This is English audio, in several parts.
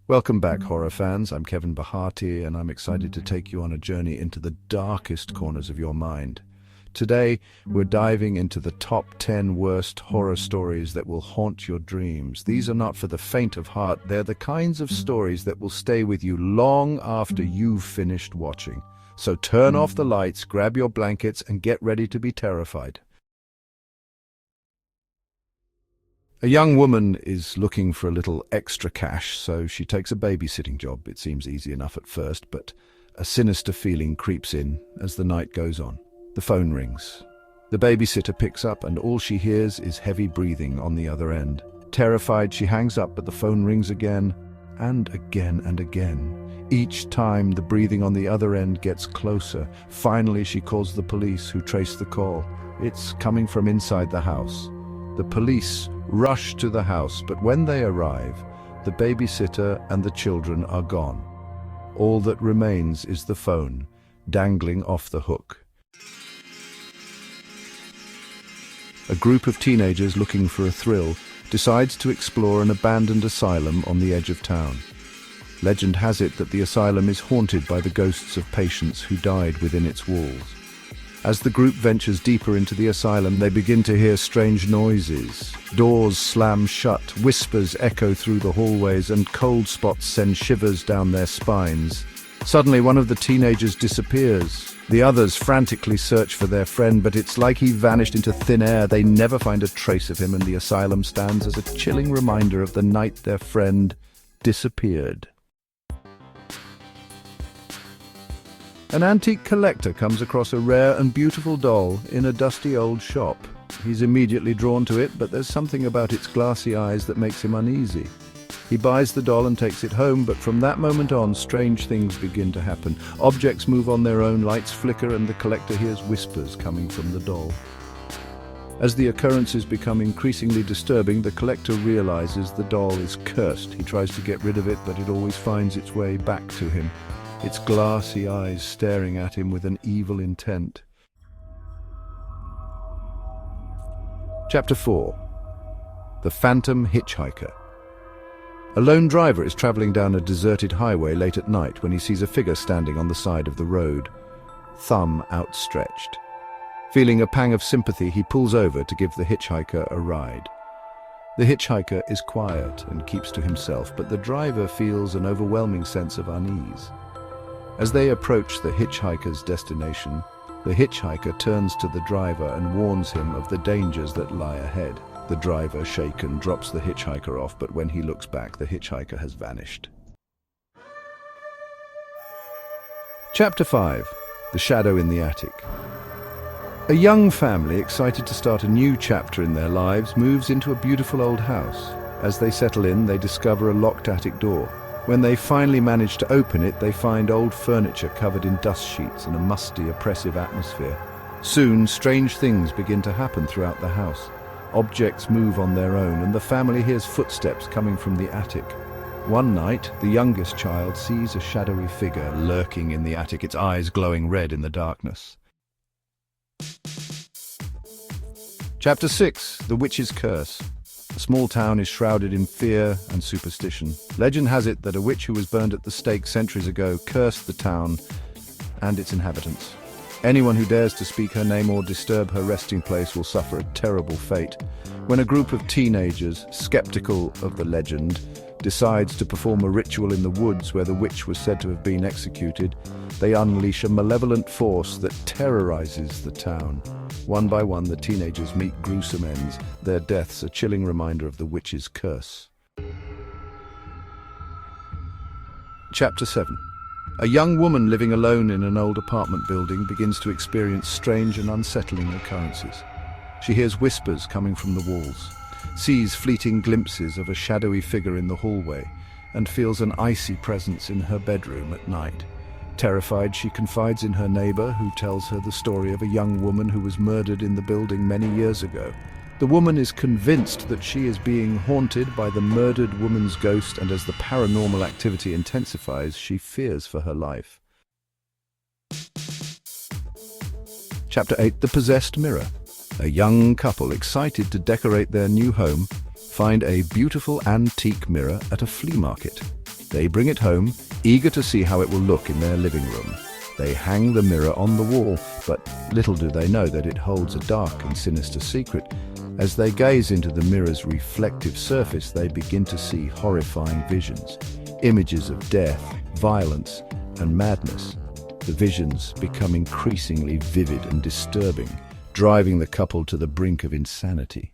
Welcome back, horror fans. I'm Kevin Bahati, and I'm excited to take you on a journey into the darkest corners of your mind. Today, we're diving into the top 10 worst horror stories that will haunt your dreams. These are not for the faint of heart. They're the kinds of stories that will stay with you long after you've finished watching. So turn off the lights, grab your blankets, and get ready to be terrified. A young woman is looking for a little extra cash, so she takes a babysitting job. It seems easy enough at first, but a sinister feeling creeps in as the night goes on. The phone rings. The babysitter picks up, and all she hears is heavy breathing on the other end. Terrified, she hangs up, but the phone rings again and again and again. Each time, the breathing on the other end gets closer. Finally, she calls the police, who trace the call. It's coming from inside the house. The police rush to the house, but when they arrive, the babysitter and the children are gone. All that remains is the phone, dangling off the hook. A group of teenagers looking for a thrill decides to explore an abandoned asylum on the edge of town. Legend has it that the asylum is haunted by the ghosts of patients who died within its walls. As the group ventures deeper into the asylum, they begin to hear strange noises. Doors slam shut, whispers echo through the hallways, and cold spots send shivers down their spines. Suddenly, one of the teenagers disappears. The others frantically search for their friend, but it's like he vanished into thin air. They never find a trace of him, and the asylum stands as a chilling reminder of the night their friend disappeared. An antique collector comes across a rare and beautiful doll in a dusty old shop. He's immediately drawn to it, but there's something about its glassy eyes that makes him uneasy. He buys the doll and takes it home, but from that moment on, strange things begin to happen. Objects move on their own, lights flicker, and the collector hears whispers coming from the doll. As the occurrences become increasingly disturbing, the collector realizes the doll is cursed. He tries to get rid of it, but it always finds its way back to him, its glassy eyes staring at him with an evil intent. Chapter 4. The Phantom Hitchhiker. A lone driver is traveling down a deserted highway late at night when he sees a figure standing on the side of the road, thumb outstretched. Feeling a pang of sympathy, he pulls over to give the hitchhiker a ride. The hitchhiker is quiet and keeps to himself, but the driver feels an overwhelming sense of unease. As they approach the hitchhiker's destination, the hitchhiker turns to the driver and warns him of the dangers that lie ahead. The driver, shaken, drops the hitchhiker off, but when he looks back, the hitchhiker has vanished. Chapter 5. The Shadow in the Attic. A young family, excited to start a new chapter in their lives, moves into a beautiful old house. As they settle in, they discover a locked attic door. When they finally manage to open it, they find old furniture covered in dust sheets and a musty, oppressive atmosphere. Soon, strange things begin to happen throughout the house. Objects move on their own, and the family hears footsteps coming from the attic. One night, the youngest child sees a shadowy figure lurking in the attic, its eyes glowing red in the darkness. Chapter 6. The Witch's Curse. The small town is shrouded in fear and superstition. Legend has it that a witch who was burned at the stake centuries ago cursed the town and its inhabitants. Anyone who dares to speak her name or disturb her resting place will suffer a terrible fate. When a group of teenagers, skeptical of the legend, decides to perform a ritual in the woods where the witch was said to have been executed, they unleash a malevolent force that terrorizes the town. One by one, the teenagers meet gruesome ends, their deaths a chilling reminder of the witch's curse. Chapter 7. A young woman living alone in an old apartment building begins to experience strange and unsettling occurrences. She hears whispers coming from the walls, sees fleeting glimpses of a shadowy figure in the hallway, and feels an icy presence in her bedroom at night. Terrified, she confides in her neighbor, who tells her the story of a young woman who was murdered in the building many years ago. The woman is convinced that she is being haunted by the murdered woman's ghost, and as the paranormal activity intensifies, she fears for her life. Chapter 8. The Possessed Mirror. A young couple, excited to decorate their new home, find a beautiful antique mirror at a flea market. They bring it home, eager to see how it will look in their living room. They hang the mirror on the wall, but little do they know that it holds a dark and sinister secret. As they gaze into the mirror's reflective surface, they begin to see horrifying visions, images of death, violence, and madness. The visions become increasingly vivid and disturbing, driving the couple to the brink of insanity.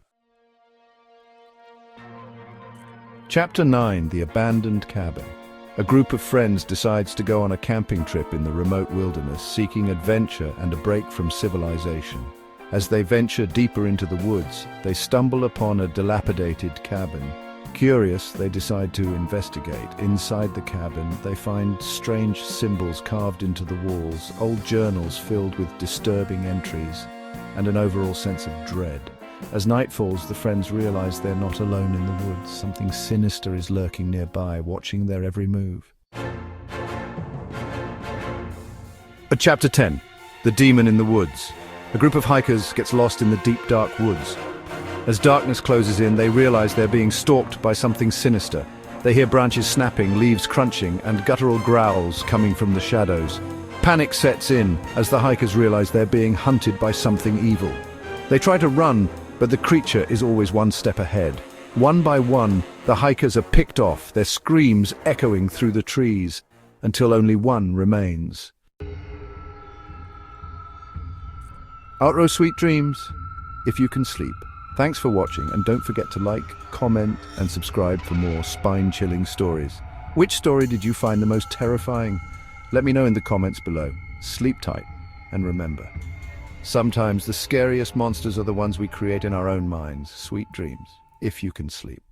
Chapter 9: The Abandoned Cabin. A group of friends decides to go on a camping trip in the remote wilderness, seeking adventure and a break from civilization. As they venture deeper into the woods, they stumble upon a dilapidated cabin. Curious, they decide to investigate. Inside the cabin, they find strange symbols carved into the walls, old journals filled with disturbing entries, and an overall sense of dread. As night falls, the friends realize they're not alone in the woods. Something sinister is lurking nearby, watching their every move. Chapter 10: The Demon in the Woods. A group of hikers gets lost in the deep, dark woods. As darkness closes in, they realize they're being stalked by something sinister. They hear branches snapping, leaves crunching, and guttural growls coming from the shadows. Panic sets in as the hikers realize they're being hunted by something evil. They try to run, but the creature is always one step ahead. One by one, the hikers are picked off, their screams echoing through the trees, until only one remains. Outro sweet dreams, if you can sleep. Thanks for watching, and don't forget to like, comment, and subscribe for more spine-chilling stories. Which story did you find the most terrifying? Let me know in the comments below. Sleep tight, and remember, sometimes the scariest monsters are the ones we create in our own minds. Sweet dreams, if you can sleep.